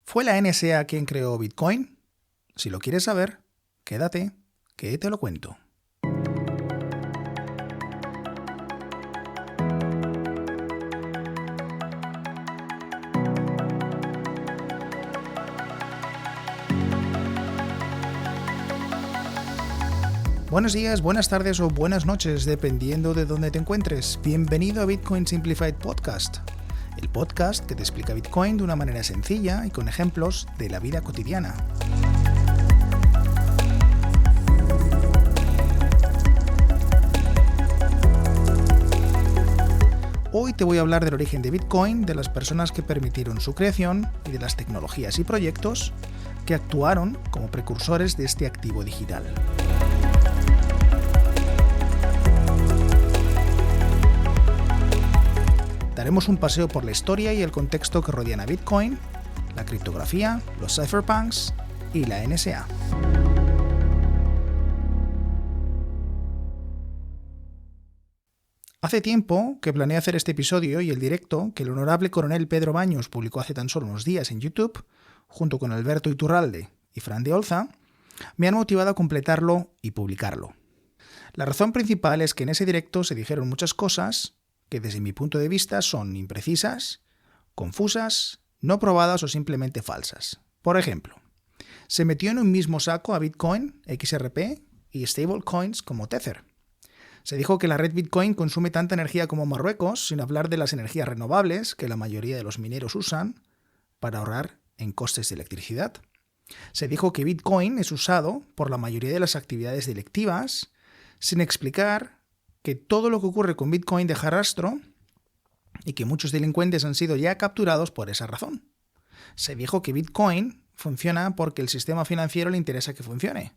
¿Fue la NSA quien creó Bitcoin? Si lo quieres saber, quédate, que te lo cuento. Buenos días, buenas tardes o buenas noches, dependiendo de dónde te encuentres. Bienvenido a Bitcoin Simplified Podcast, el podcast que te explica Bitcoin de una manera sencilla y con ejemplos de la vida cotidiana. Hoy te voy a hablar del origen de Bitcoin, de las personas que permitieron su creación y de las tecnologías y proyectos que actuaron como precursores de este activo digital. Daremos un paseo por la historia y el contexto que rodean a Bitcoin, la criptografía, los cypherpunks y la NSA. Hace tiempo que planeé hacer este episodio y el directo que el honorable coronel Pedro Baños publicó hace tan solo unos días en YouTube, junto con Alberto Iturralde y Fran de Olza, me han motivado a completarlo y publicarlo. La razón principal es que en ese directo se dijeron muchas cosas que desde mi punto de vista son imprecisas, confusas, no probadas o simplemente falsas. Por ejemplo, se metió en un mismo saco a Bitcoin, XRP y stablecoins como Tether. Se dijo que la red Bitcoin consume tanta energía como Marruecos, sin hablar de las energías renovables que la mayoría de los mineros usan para ahorrar en costes de electricidad. Se dijo que Bitcoin es usado por la mayoría de las actividades delictivas, sin explicar que todo lo que ocurre con Bitcoin deja rastro y que muchos delincuentes han sido ya capturados por esa razón. Se dijo que Bitcoin funciona porque el sistema financiero le interesa que funcione,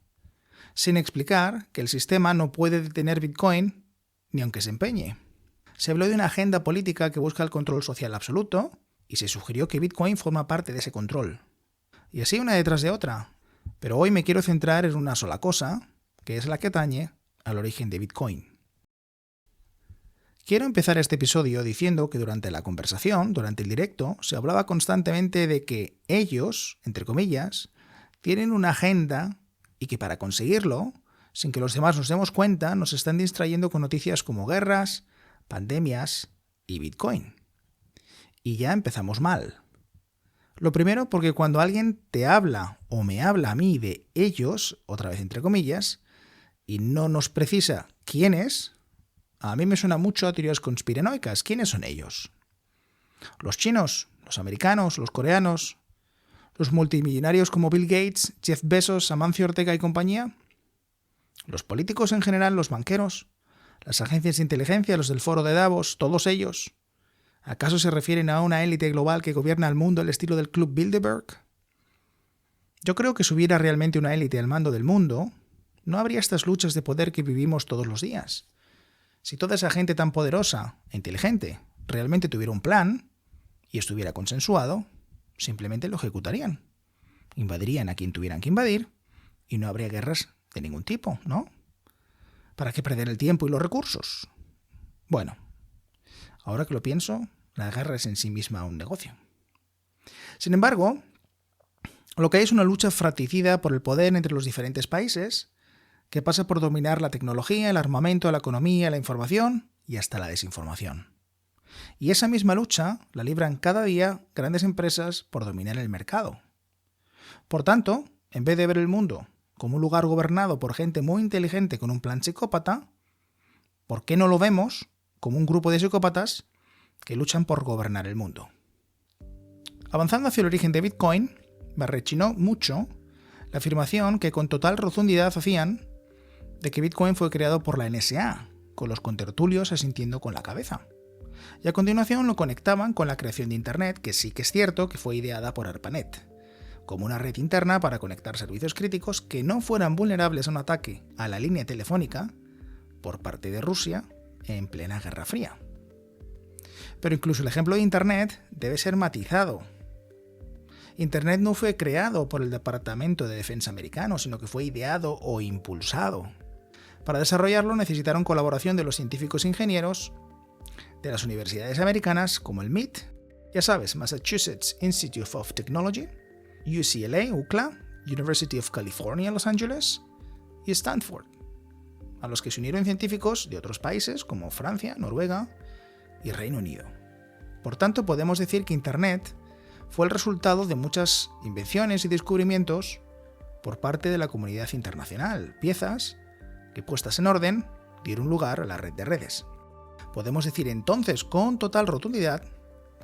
sin explicar que el sistema no puede detener Bitcoin ni aunque se empeñe. Se habló de una agenda política que busca el control social absoluto y se sugirió que Bitcoin forma parte de ese control. Y así una detrás de otra. Pero hoy me quiero centrar en una sola cosa, que es la que atañe al origen de Bitcoin. Quiero empezar este episodio diciendo que durante la conversación, durante el directo, se hablaba constantemente de que ellos, entre comillas, tienen una agenda y que para conseguirlo, sin que los demás nos demos cuenta, nos están distrayendo con noticias como guerras, pandemias y Bitcoin. Y ya empezamos mal. Lo primero porque cuando alguien te habla o me habla a mí de ellos, otra vez entre comillas, y no nos precisa quién es, a mí me suena mucho a teorías conspiranoicas. ¿Quiénes son ellos? ¿Los chinos? ¿Los americanos? ¿Los coreanos? ¿Los multimillonarios como Bill Gates, Jeff Bezos, Amancio Ortega y compañía? ¿Los políticos en general? ¿Los banqueros? ¿Las agencias de inteligencia? ¿Los del foro de Davos? ¿Todos ellos? ¿Acaso se refieren a una élite global que gobierna el mundo al estilo del Club Bilderberg? Yo creo que si hubiera realmente una élite al mando del mundo, no habría estas luchas de poder que vivimos todos los días. Si toda esa gente tan poderosa e inteligente realmente tuviera un plan y estuviera consensuado, simplemente lo ejecutarían. Invadirían a quien tuvieran que invadir y no habría guerras de ningún tipo, ¿no? ¿Para qué perder el tiempo y los recursos? Bueno, ahora que lo pienso, la guerra es en sí misma un negocio. Sin embargo, lo que hay es una lucha fratricida por el poder entre los diferentes países que pasa por dominar la tecnología, el armamento, la economía, la información y hasta la desinformación. Y esa misma lucha la libran cada día grandes empresas por dominar el mercado. Por tanto, en vez de ver el mundo como un lugar gobernado por gente muy inteligente con un plan psicópata, ¿por qué no lo vemos como un grupo de psicópatas que luchan por gobernar el mundo? Avanzando hacia el origen de Bitcoin, me rechinó mucho la afirmación que con total rotundidad hacían de que Bitcoin fue creado por la NSA, con los contertulios asintiendo con la cabeza. Y a continuación lo conectaban con la creación de Internet, que sí que es cierto que fue ideada por ARPANET, como una red interna para conectar servicios críticos que no fueran vulnerables a un ataque a la línea telefónica por parte de Rusia en plena Guerra Fría. Pero incluso el ejemplo de Internet debe ser matizado. Internet no fue creado por el Departamento de Defensa americano, sino que fue ideado o impulsado. Para desarrollarlo necesitaron colaboración de los científicos e ingenieros de las universidades americanas como el MIT, ya sabes, Massachusetts Institute of Technology, UCLA, UCLA, University of California, Los Ángeles y Stanford, a los que se unieron científicos de otros países como Francia, Noruega y Reino Unido. Por tanto, podemos decir que Internet fue el resultado de muchas invenciones y descubrimientos por parte de la comunidad internacional, piezas que, puestas en orden, dieron lugar a la red de redes. Podemos decir entonces con total rotundidad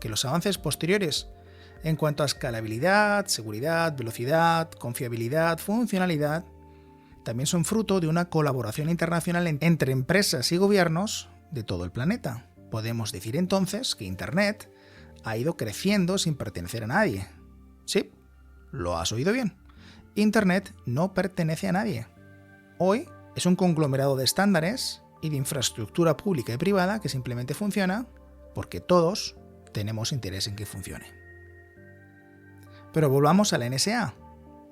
que los avances posteriores en cuanto a escalabilidad, seguridad, velocidad, confiabilidad, funcionalidad, también son fruto de una colaboración internacional entre empresas y gobiernos de todo el planeta. Podemos decir entonces que Internet ha ido creciendo sin pertenecer a nadie. Sí, lo has oído bien. Internet no pertenece a nadie. Hoy es un conglomerado de estándares y de infraestructura pública y privada que simplemente funciona porque todos tenemos interés en que funcione. Pero volvamos a la NSA,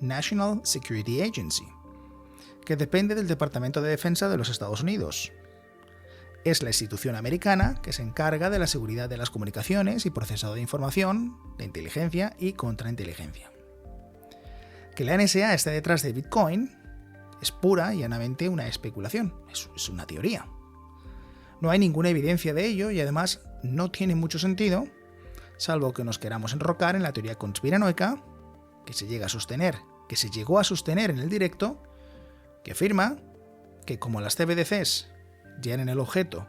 National Security Agency, que depende del Departamento de Defensa de los Estados Unidos. Es la institución americana que se encarga de la seguridad de las comunicaciones y procesado de información, de inteligencia y contrainteligencia. Que la NSA esté detrás de Bitcoin es pura y llanamente una especulación, es una teoría. No hay ninguna evidencia de ello y además no tiene mucho sentido, salvo que nos queramos enrocar en la teoría conspiranoica que se llegó a sostener en el directo, que afirma que como las CBDCs ya eran el objeto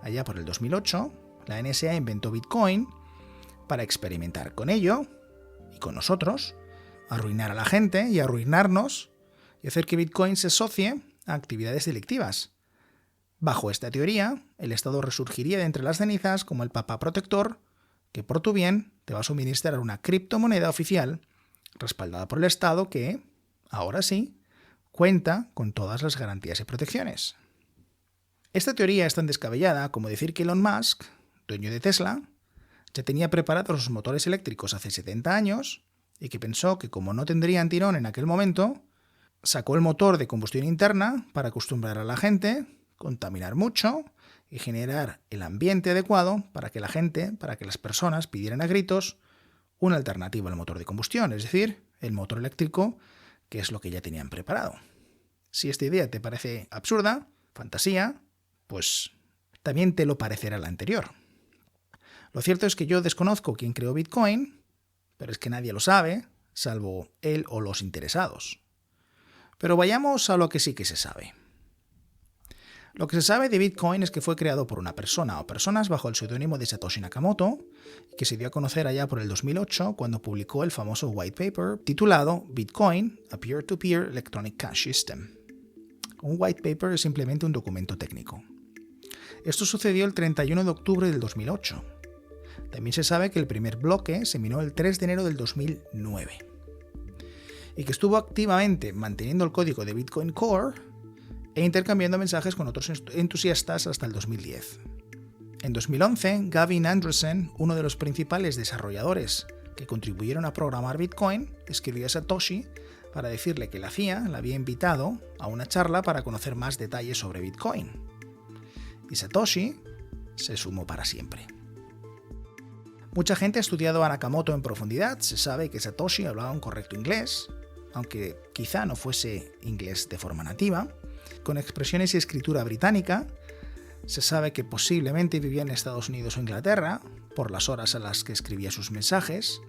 allá por el 2008, la NSA inventó Bitcoin para experimentar con ello y con nosotros, arruinar a la gente y arruinarnos y hacer que Bitcoin se asocie a actividades delictivas. Bajo esta teoría, el Estado resurgiría de entre las cenizas como el Papa protector que por tu bien te va a suministrar una criptomoneda oficial respaldada por el Estado que, ahora sí, cuenta con todas las garantías y protecciones. Esta teoría es tan descabellada como decir que Elon Musk, dueño de Tesla, ya tenía preparados los motores eléctricos hace 70 años y que pensó que como no tendrían tirón en aquel momento, sacó el motor de combustión interna para acostumbrar a la gente, contaminar mucho y generar el ambiente adecuado para que las personas pidieran a gritos una alternativa al motor de combustión, es decir, el motor eléctrico, que es lo que ya tenían preparado. Si esta idea te parece absurda, fantasía, pues también te lo parecerá la anterior. Lo cierto es que yo desconozco quién creó Bitcoin, pero es que nadie lo sabe, salvo él o los interesados. Pero vayamos a lo que sí que se sabe. Lo que se sabe de Bitcoin es que fue creado por una persona o personas bajo el seudónimo de Satoshi Nakamoto, que se dio a conocer allá por el 2008 cuando publicó el famoso white paper titulado Bitcoin, a Peer-to-Peer Electronic Cash System. Un white paper es simplemente un documento técnico. Esto sucedió el 31 de octubre del 2008. También se sabe que el primer bloque se minó el 3 de enero del 2009 y que estuvo activamente manteniendo el código de Bitcoin Core e intercambiando mensajes con otros entusiastas hasta el 2010. En 2011, Gavin Andresen, uno de los principales desarrolladores que contribuyeron a programar Bitcoin, escribió a Satoshi para decirle que la CIA la había invitado a una charla para conocer más detalles sobre Bitcoin. Y Satoshi se sumó para siempre. Mucha gente ha estudiado a Nakamoto en profundidad, se sabe que Satoshi hablaba un correcto inglés, aunque quizá no fuese inglés de forma nativa, con expresiones y escritura británica. Se sabe que posiblemente vivía en Estados Unidos o Inglaterra, por las horas a las que escribía sus mensajes,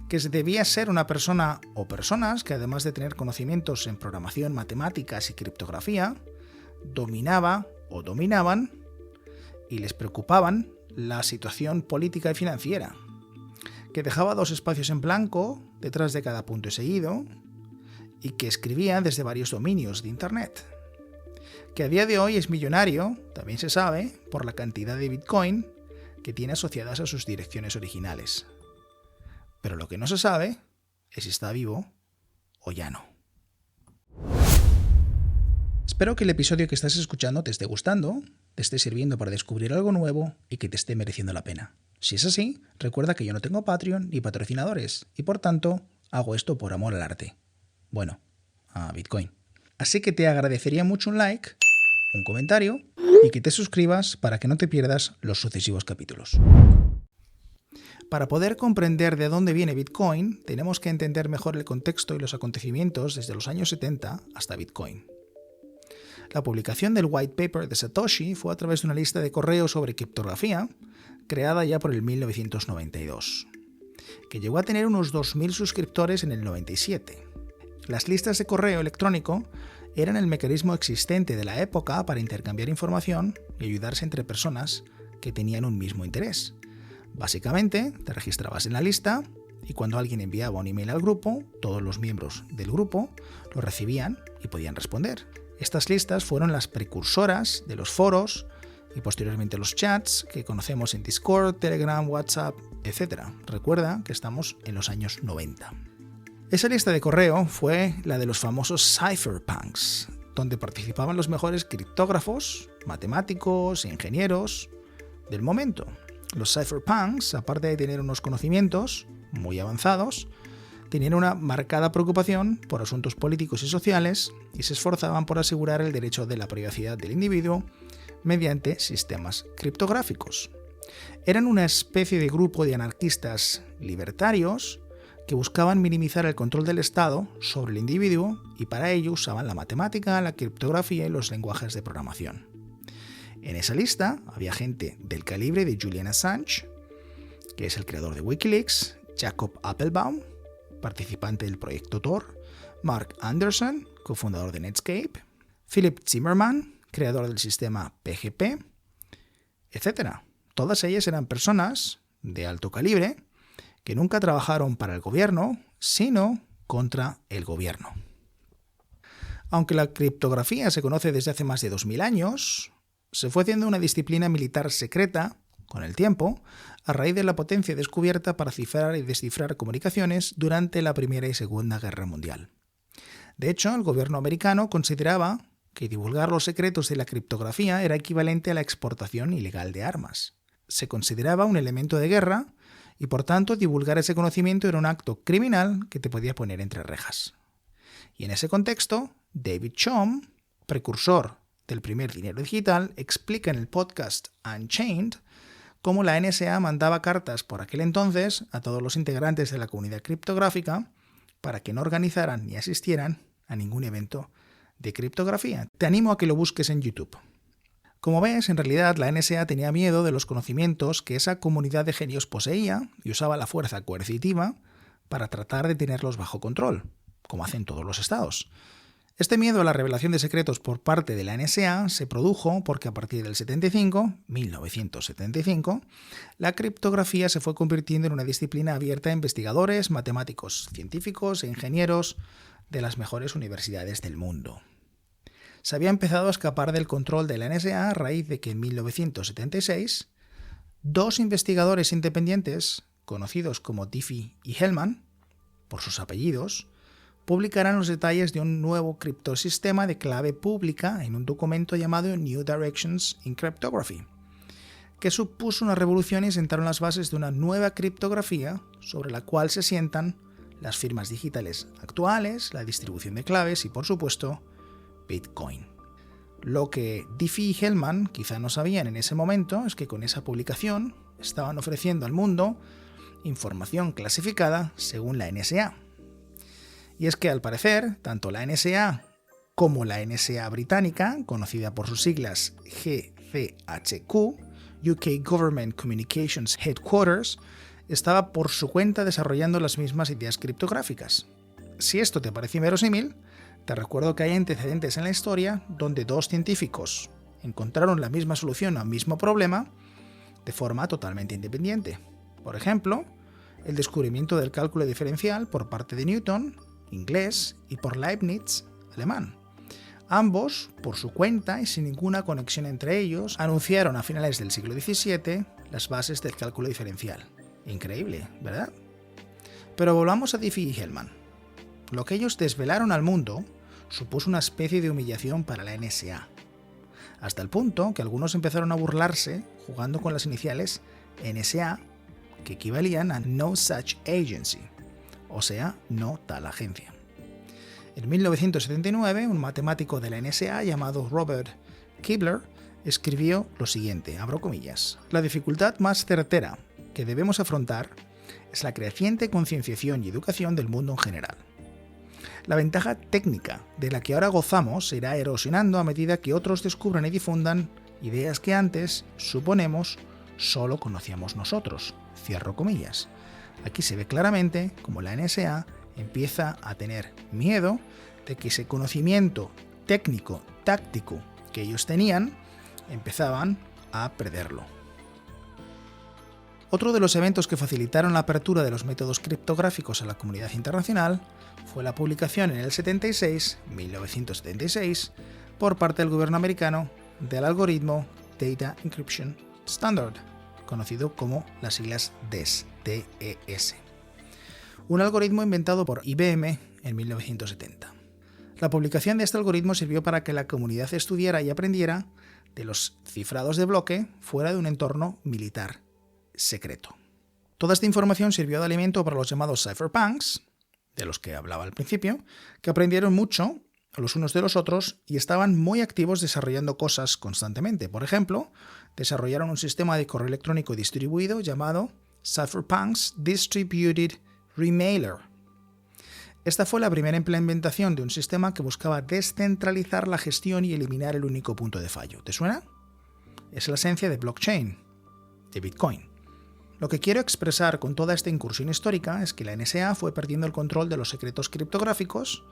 que debía ser una persona o personas que además de tener conocimientos en programación, matemáticas y criptografía, dominaban y les preocupaban la situación política y financiera, que dejaba 2 espacios en blanco detrás de cada punto seguido y que escribía desde varios dominios de Internet. Que a día de hoy es millonario, también se sabe, por la cantidad de Bitcoin que tiene asociadas a sus direcciones originales. Pero lo que no se sabe es si está vivo o ya no. Espero que el episodio que estás escuchando te esté gustando, te esté sirviendo para descubrir algo nuevo y que te esté mereciendo la pena. Si es así, recuerda que yo no tengo Patreon ni patrocinadores y por tanto hago esto por amor al arte. Bueno, a Bitcoin. Así que te agradecería mucho un like, un comentario y que te suscribas para que no te pierdas los sucesivos capítulos. Para poder comprender de dónde viene Bitcoin, tenemos que entender mejor el contexto y los acontecimientos desde los años 70 hasta Bitcoin. La publicación del white paper de Satoshi fue a través de una lista de correo sobre criptografía creada ya por el 1992, que llegó a tener unos 2.000 suscriptores en el 97. Las listas de correo electrónico eran el mecanismo existente de la época para intercambiar información y ayudarse entre personas que tenían un mismo interés. Básicamente, te registrabas en la lista y cuando alguien enviaba un email al grupo, todos los miembros del grupo lo recibían y podían responder. Estas listas fueron las precursoras de los foros y posteriormente los chats que conocemos en Discord, Telegram, WhatsApp, etc. Recuerda que estamos en los años 90. Esa lista de correo fue la de los famosos cypherpunks, donde participaban los mejores criptógrafos, matemáticos e ingenieros del momento. Los cypherpunks, aparte de tener unos conocimientos muy avanzados, tenían una marcada preocupación por asuntos políticos y sociales y se esforzaban por asegurar el derecho de la privacidad del individuo mediante sistemas criptográficos. Eran una especie de grupo de anarquistas libertarios que buscaban minimizar el control del Estado sobre el individuo y para ello usaban la matemática, la criptografía y los lenguajes de programación. En esa lista había gente del calibre de Julian Assange, que es el creador de Wikileaks, Jacob Appelbaum, participante del proyecto Tor, Mark Anderson, cofundador de Netscape, Philip Zimmermann, creador del sistema PGP, etc. Todas ellas eran personas de alto calibre que nunca trabajaron para el gobierno, sino contra el gobierno. Aunque la criptografía se conoce desde hace más de 2000 años, se fue haciendo una disciplina militar secreta, con el tiempo, a raíz de la potencia descubierta para cifrar y descifrar comunicaciones durante la Primera y Segunda Guerra Mundial. De hecho, el gobierno americano consideraba que divulgar los secretos de la criptografía era equivalente a la exportación ilegal de armas. Se consideraba un elemento de guerra y, por tanto, divulgar ese conocimiento era un acto criminal que te podía poner entre rejas. Y en ese contexto, David Chaum, precursor del primer dinero digital, explica en el podcast Unchained cómo la NSA mandaba cartas por aquel entonces a todos los integrantes de la comunidad criptográfica para que no organizaran ni asistieran a ningún evento de criptografía. Te animo a que lo busques en YouTube. Como ves, en realidad la NSA tenía miedo de los conocimientos que esa comunidad de genios poseía y usaba la fuerza coercitiva para tratar de tenerlos bajo control, como hacen todos los estados. Este miedo a la revelación de secretos por parte de la NSA se produjo porque a partir del 1975, la criptografía se fue convirtiendo en una disciplina abierta a investigadores, matemáticos, científicos e ingenieros de las mejores universidades del mundo. Se había empezado a escapar del control de la NSA a raíz de que en 1976 dos investigadores independientes, conocidos como Diffie y Hellman, por sus apellidos, publicarán los detalles de un nuevo criptosistema de clave pública en un documento llamado New Directions in Cryptography, que supuso una revolución y sentaron las bases de una nueva criptografía sobre la cual se sientan las firmas digitales actuales, la distribución de claves y, por supuesto, Bitcoin. Lo que Diffie y Hellman quizá no sabían en ese momento es que con esa publicación estaban ofreciendo al mundo información clasificada según la NSA. Y es que, al parecer, tanto la NSA como la NSA británica, conocida por sus siglas GCHQ, UK Government Communications Headquarters, estaba por su cuenta desarrollando las mismas ideas criptográficas. Si esto te parece inverosímil, te recuerdo que hay antecedentes en la historia donde dos científicos encontraron la misma solución al mismo problema de forma totalmente independiente. Por ejemplo, el descubrimiento del cálculo diferencial por parte de Newton, inglés, y por Leibniz, alemán. Ambos, por su cuenta y sin ninguna conexión entre ellos, anunciaron a finales del siglo XVII las bases del cálculo diferencial. Increíble, ¿verdad? Pero volvamos a Diffie y Hellman. Lo que ellos desvelaron al mundo supuso una especie de humillación para la NSA, hasta el punto que algunos empezaron a burlarse jugando con las iniciales NSA, que equivalían a No Such Agency, o sea, no tal agencia. En 1979, un matemático de la NSA llamado Robert Kibler escribió lo siguiente, abro comillas: la dificultad más certera que que debemos afrontar es la creciente concienciación y educación del mundo en general. La ventaja técnica de la que ahora gozamos se irá erosionando a medida que otros descubran y difundan ideas que antes, suponemos, solo conocíamos nosotros. Cierro comillas. Aquí se ve claramente cómo la NSA empieza a tener miedo de que ese conocimiento técnico, táctico que ellos tenían, empezaban a perderlo. Otro de los eventos que facilitaron la apertura de los métodos criptográficos a la comunidad internacional fue la publicación en el 1976, por parte del gobierno americano del algoritmo Data Encryption Standard, conocido como las siglas DES, DES. Un algoritmo inventado por IBM en 1970. La publicación de este algoritmo sirvió para que la comunidad estudiara y aprendiera de los cifrados de bloque fuera de un entorno militar secreto. Toda esta información sirvió de alimento para los llamados cypherpunks, de los que hablaba al principio, que aprendieron mucho los unos de los otros y estaban muy activos desarrollando cosas constantemente. Por ejemplo, desarrollaron un sistema de correo electrónico distribuido llamado Cypherpunks Distributed Remailer. Esta fue la primera implementación de un sistema que buscaba descentralizar la gestión y eliminar el único punto de fallo. ¿Te suena? Es la esencia de blockchain, de Bitcoin. Lo que quiero expresar con toda esta incursión histórica es que la NSA fue perdiendo el control de los secretos criptográficos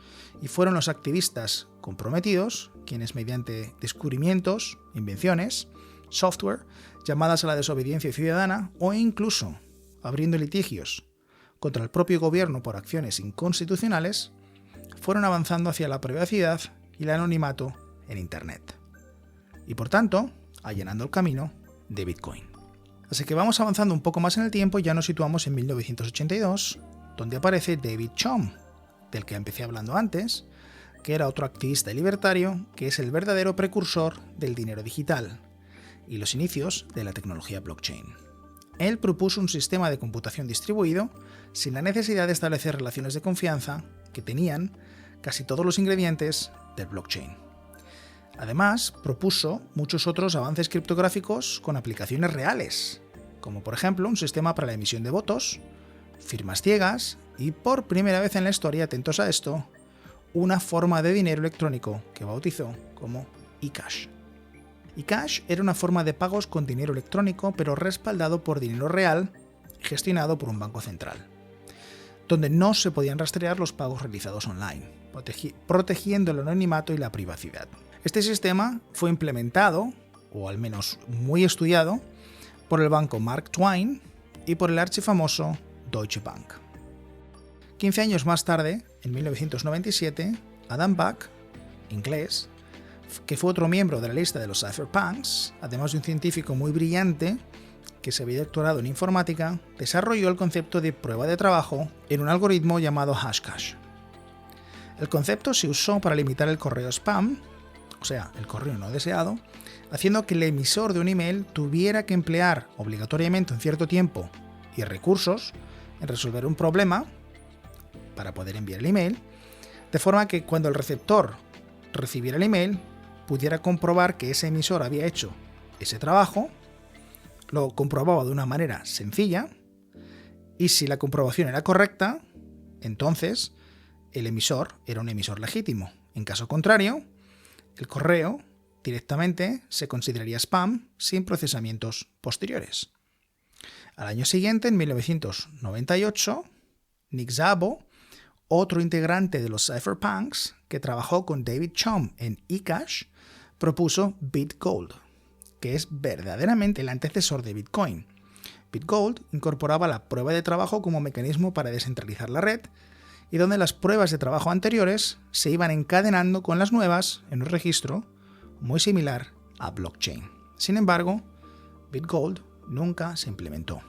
y fueron los activistas comprometidos quienes, mediante descubrimientos, invenciones, software, llamadas a la desobediencia ciudadana o incluso abriendo litigios contra el propio gobierno por acciones inconstitucionales, fueron avanzando hacia la privacidad y el anonimato en Internet. Y por tanto, allanando el camino de Bitcoin. Así que vamos avanzando un poco más en el tiempo y ya nos situamos en 1982, donde aparece David Chaum, del que empecé hablando antes, que era otro activista libertario que es el verdadero precursor del dinero digital y los inicios de la tecnología blockchain. Él propuso un sistema de computación distribuido sin la necesidad de establecer relaciones de confianza que tenían casi todos los ingredientes del blockchain. Además, propuso muchos otros avances criptográficos con aplicaciones reales, como por ejemplo un sistema para la emisión de votos, firmas ciegas y, por primera vez en la historia, atentos a esto, una forma de dinero electrónico que bautizó como eCash. eCash era una forma de pagos con dinero electrónico, pero respaldado por dinero real y gestionado por un banco central, donde no se podían rastrear los pagos realizados online, protegiendo el anonimato y la privacidad. Este sistema fue implementado, o al menos muy estudiado, por el banco Mark Twain y por el archifamoso Deutsche Bank. 15 años más tarde, en 1997, Adam Back, inglés, que fue otro miembro de la lista de los cypherpunks, además de un científico muy brillante que se había doctorado en informática, desarrolló el concepto de prueba de trabajo en un algoritmo llamado Hashcash. El concepto se usó para limitar el correo spam, o sea, el correo no deseado, haciendo que el emisor de un email tuviera que emplear obligatoriamente un cierto tiempo y recursos en resolver un problema para poder enviar el email, de forma que cuando el receptor recibiera el email pudiera comprobar que ese emisor había hecho ese trabajo, lo comprobaba de una manera sencilla, y si la comprobación era correcta, entonces el emisor era un emisor legítimo. En caso contrario, el correo directamente se consideraría spam sin procesamientos posteriores. Al año siguiente, en 1998, Nick Szabo, otro integrante de los cypherpunks que trabajó con David Chaum en eCash, propuso BitGold, que es verdaderamente el antecesor de Bitcoin. BitGold incorporaba la prueba de trabajo como mecanismo para descentralizar la red, y donde las pruebas de trabajo anteriores se iban encadenando con las nuevas en un registro muy similar a blockchain. Sin embargo, BitGold nunca se implementó.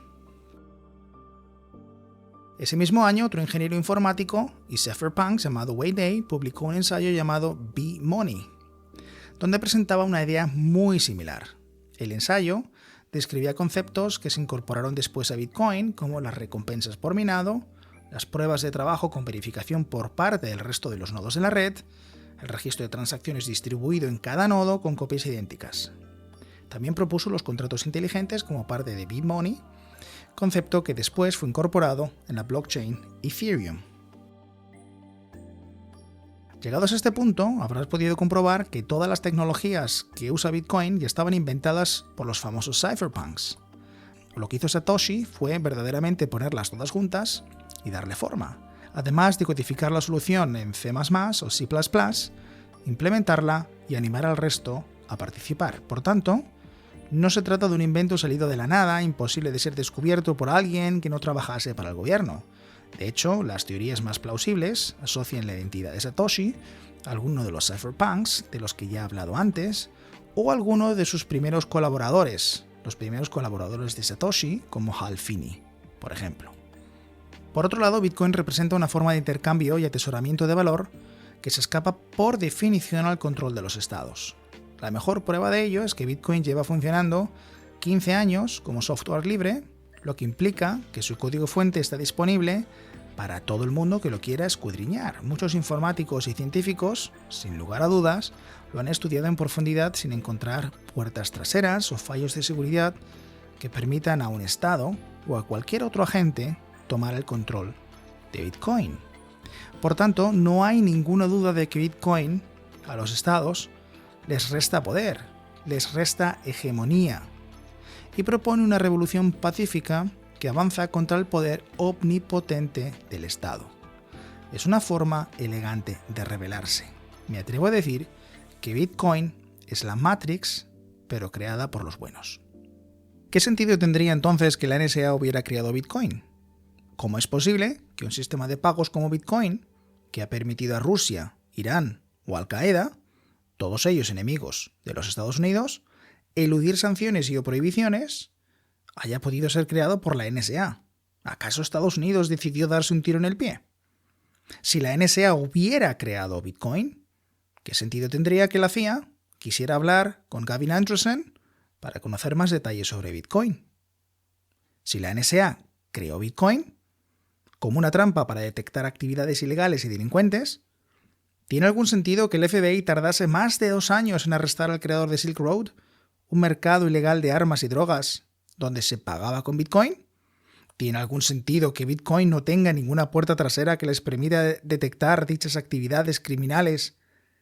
Ese mismo año, otro ingeniero informático y cypherpunk llamado Wei Dai publicó un ensayo llamado B-Money, donde presentaba una idea muy similar. El ensayo describía conceptos que se incorporaron después a Bitcoin, como las recompensas por minado, las pruebas de trabajo con verificación por parte del resto de los nodos de la red, el registro de transacciones distribuido en cada nodo con copias idénticas. También propuso los contratos inteligentes como parte de B-Money, concepto que después fue incorporado en la blockchain Ethereum. Llegados a este punto, habrás podido comprobar que todas las tecnologías que usa Bitcoin ya estaban inventadas por los famosos cypherpunks. Lo que hizo Satoshi fue verdaderamente ponerlas todas juntas y darle forma, además de codificar la solución en C++ o C++, implementarla y animar al resto a participar. Por tanto, no se trata de un invento salido de la nada, imposible de ser descubierto por alguien que no trabajase para el gobierno. De hecho, las teorías más plausibles asocian la identidad de Satoshi a alguno de los cypherpunks de los que ya he hablado antes, o a alguno de sus primeros colaboradores, los primeros colaboradores de Satoshi, como Hal Finney, por ejemplo. Por otro lado, Bitcoin representa una forma de intercambio y atesoramiento de valor que se escapa por definición al control de los estados. La mejor prueba de ello es que Bitcoin lleva funcionando 15 años como software libre, lo que implica que su código fuente está disponible para todo el mundo que lo quiera escudriñar. Muchos informáticos y científicos, sin lugar a dudas, lo han estudiado en profundidad sin encontrar puertas traseras o fallos de seguridad que permitan a un Estado o a cualquier otro agente tomar el control de Bitcoin. Por tanto, no hay ninguna duda de que Bitcoin a los Estados les resta poder, les resta hegemonía y propone una revolución pacífica que avanza contra el poder omnipotente del Estado. Es una forma elegante de rebelarse. Me atrevo a decir que Bitcoin es la Matrix, pero creada por los buenos. ¿Qué sentido tendría entonces que la NSA hubiera creado Bitcoin? ¿Cómo es posible que un sistema de pagos como Bitcoin, que ha permitido a Rusia, Irán o Al-Qaeda, todos ellos enemigos de los Estados Unidos, eludir sanciones y prohibiciones, haya podido ser creado por la NSA? ¿Acaso Estados Unidos decidió darse un tiro en el pie? Si la NSA hubiera creado Bitcoin, ¿qué sentido tendría que la CIA quisiera hablar con Gavin Andresen para conocer más detalles sobre Bitcoin? Si la NSA creó Bitcoin como una trampa para detectar actividades ilegales y delincuentes, ¿tiene algún sentido que el FBI tardase más de 2 años en arrestar al creador de Silk Road, un mercado ilegal de armas y drogas donde se pagaba con Bitcoin? ¿Tiene algún sentido que Bitcoin no tenga ninguna puerta trasera que les permita detectar dichas actividades criminales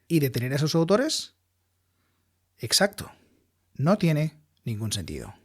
y detener a sus autores? Exacto, no tiene ningún sentido.